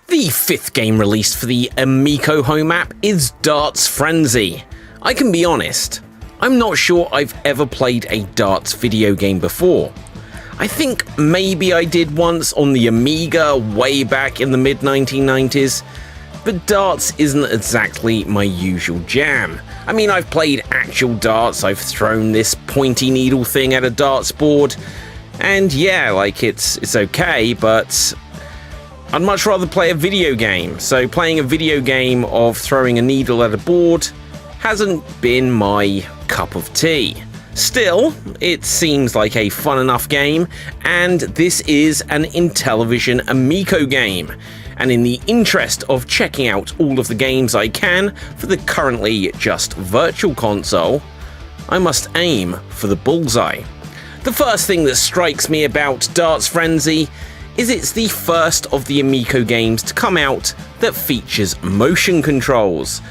The fifth game released for the Amico home app is Darts Frenzy. I can be honest, I'm not sure I've ever played a darts video game before. I think maybe I did once on the Amiga way back in the mid-1990s, but darts isn't exactly my usual jam. I mean, I've played actual darts, I've thrown this pointy needle thing at a darts board, and yeah, like it's okay, but I'd much rather play a video game. So playing a video game of throwing a needle at a board hasn't been my cup of tea. Still, it seems like a fun enough game, and this is an Intellivision Amico game. And in the interest of checking out all of the games I can for the currently just virtual console, I must aim for the bullseye. The first thing that strikes me about Darts Frenzy is it's the first of the Amico games to come out that features motion controls.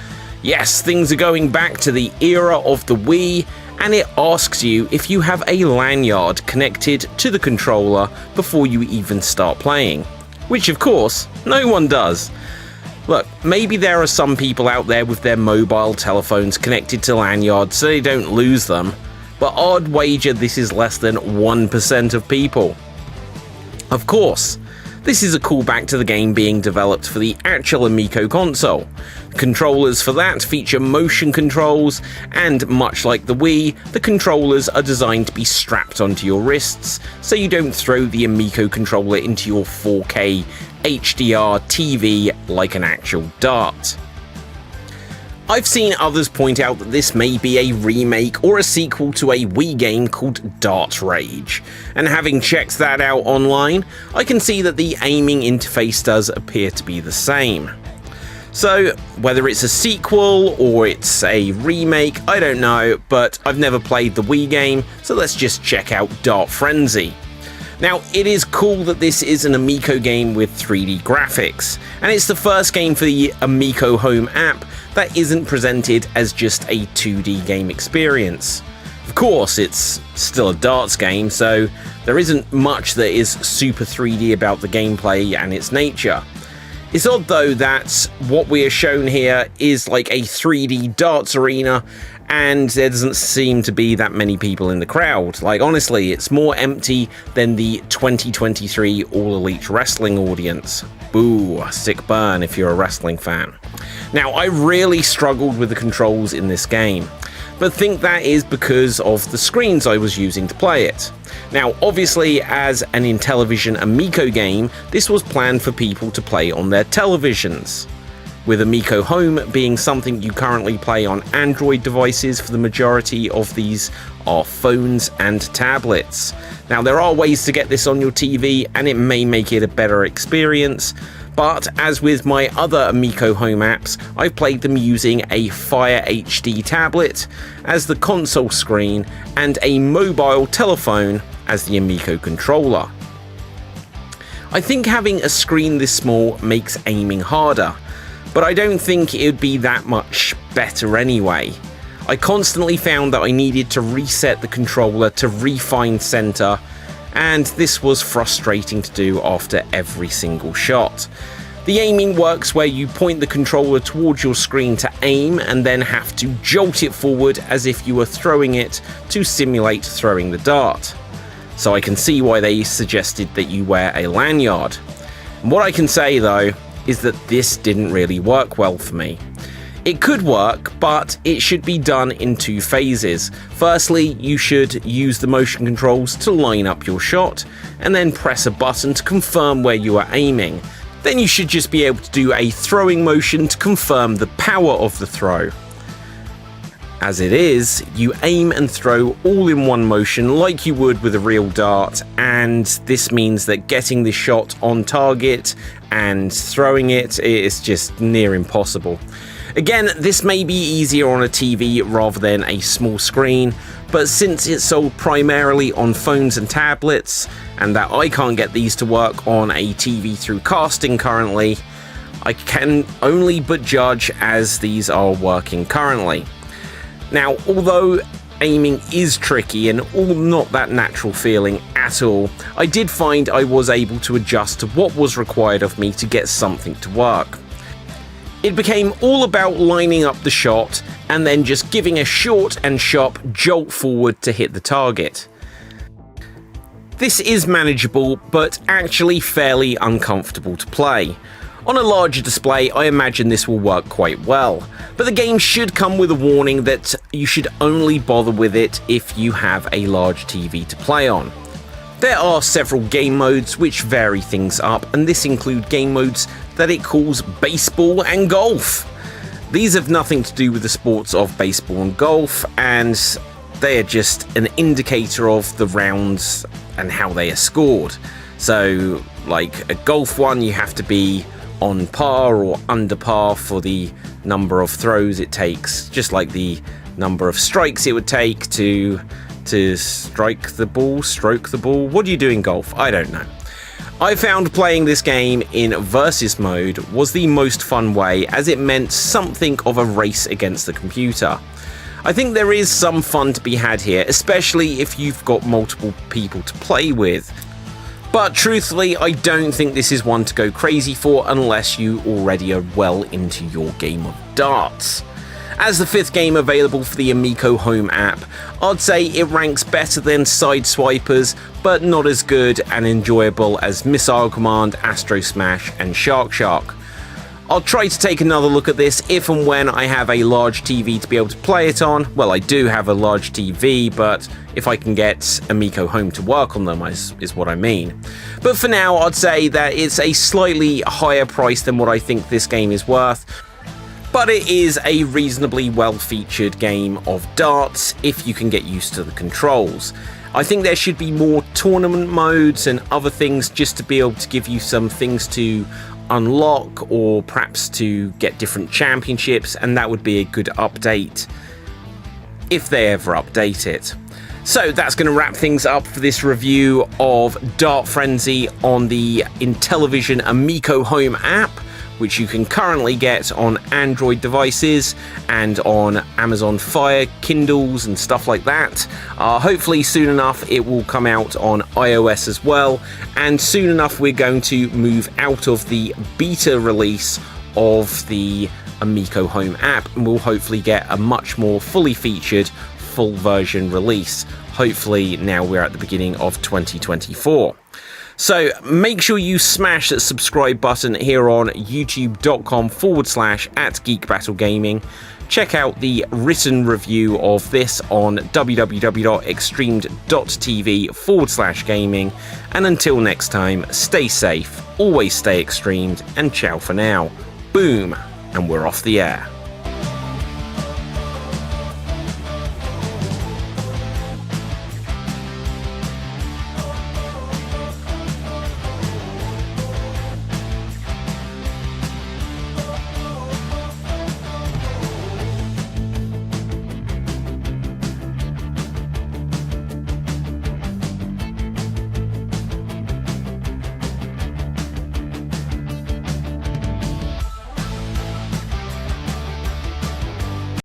Yes, things are going back to the era of the Wii, and it asks you if you have a lanyard connected to the controller before you even start playing. Which of course, no one does. Look, maybe there are some people out there with their mobile telephones connected to lanyards so they don't lose them, but I'd wager this is less than 1% of people. Of course, this is a callback to the game being developed for the actual Amico console. Controllers for that feature motion controls, and much like the Wii, the controllers are designed to be strapped onto your wrists so you don't throw the Amico controller into your 4K HDR TV like an actual dart. I've seen others point out that this may be a remake or a sequel to a Wii game called Dart Rage, and having checked that out online, I can see that the aiming interface does appear to be the same. So, whether it's a sequel or it's a remake, I don't know, but I've never played the Wii game, so let's just check out Dart Frenzy. Now, it is cool that this is an Amico game with 3D graphics, and it's the first game for the Amico home app that isn't presented as just a 2D game experience. Of course, it's still a darts game, so there isn't much that is super 3D about the gameplay and its nature. It's odd though that what we are shown here is like a 3D darts arena, and there doesn't seem to be that many people in the crowd. Like, honestly, it's more empty than the 2023 All Elite Wrestling audience. Boo, sick burn if you're a wrestling fan. Now, I really struggled with the controls in this game, but think that is because of the screens I was using to play it. Now, obviously, as an Intellivision Amico game, this was planned for people to play on their televisions, with Amico Home being something you currently play on Android devices. For the majority of these are phones and tablets. Now, there are ways to get this on your TV, and it may make it a better experience, but as with my other Amico Home apps, I've played them using a Fire HD tablet as the console screen and a mobile telephone as the Amico controller. I think having a screen this small makes aiming harder, but I don't think it would be that much better anyway. I constantly found that I needed to reset the controller to refine center, and this was frustrating to do after every single shot. The aiming works where you point the controller towards your screen to aim and then have to jolt it forward as if you were throwing it to simulate throwing the dart. So I can see why they suggested that you wear a lanyard. And what I can say though is that this didn't really work well for me. It could work, but it should be done in two phases. Firstly, you should use the motion controls to line up your shot, and then press a button to confirm where you are aiming. Then you should just be able to do a throwing motion to confirm the power of the throw. As it is, you aim and throw all in one motion like you would with a real dart, and this means that getting the shot on target and throwing it is just near impossible. Again, this may be easier on a TV rather than a small screen, but since it's sold primarily on phones and tablets, and that I can't get these to work on a TV through casting currently, I can only but judge as these are working currently. Now, although aiming is tricky and all not that natural feeling at at all, I did find I was able to adjust to what was required of me to get something to work. It became all about lining up the shot and then just giving a short and sharp jolt forward to hit the target. This is manageable, but actually fairly uncomfortable to play. On a larger display, I imagine this will work quite well, but the game should come with a warning that you should only bother with it if you have a large TV to play on. There are several game modes which vary things up, and this include game modes that it calls baseball and golf. These have nothing to do with the sports of baseball and golf, and they are just an indicator of the rounds and how they are scored. So, like a golf one, you have to be on par or under par for the number of throws it takes, just like the number of strikes it would take to stroke the ball. What do you do in golf? I don't know. I found playing this game in versus mode was the most fun way, as it meant something of a race against the computer. I think there is some fun to be had here, especially if you've got multiple people to play with. But truthfully, I don't think this is one to go crazy for unless you already are well into your game of darts. As the 5th game available for the Amico Home app, I'd say it ranks better than Sideswipers, but not as good and enjoyable as Missile Command, Astro Smash and Shark Shark. I'll try to take another look at this if and when I have a large TV to be able to play it on. Well, I do have a large TV, but if I can get Amico Home to work on them is what I mean. But for now, I'd say that it's a slightly higher price than what I think this game is worth. But it is a reasonably well-featured game of darts if you can get used to the controls. I think there should be more tournament modes and other things just to be able to give you some things to unlock or perhaps to get different championships, and that would be a good update if they ever update it. So that's going to wrap things up for this review of Dart Frenzy on the Intellivision Amico Home app, which you can currently get on Android devices and on Amazon Fire Kindles and stuff like that. Hopefully soon enough it will come out on iOS as well, and soon enough we're going to move out of the beta release of the Amico Home app, and we'll hopefully get a much more fully featured full version release. Hopefully now we're at the beginning of 2024. So make sure you smash that subscribe button here on youtube.com/@geekbattlegaming. Check out the written review of this on www.extremed.tv/gaming. And until next time, stay safe, always stay extremed, and ciao for now. Boom, and we're off the air.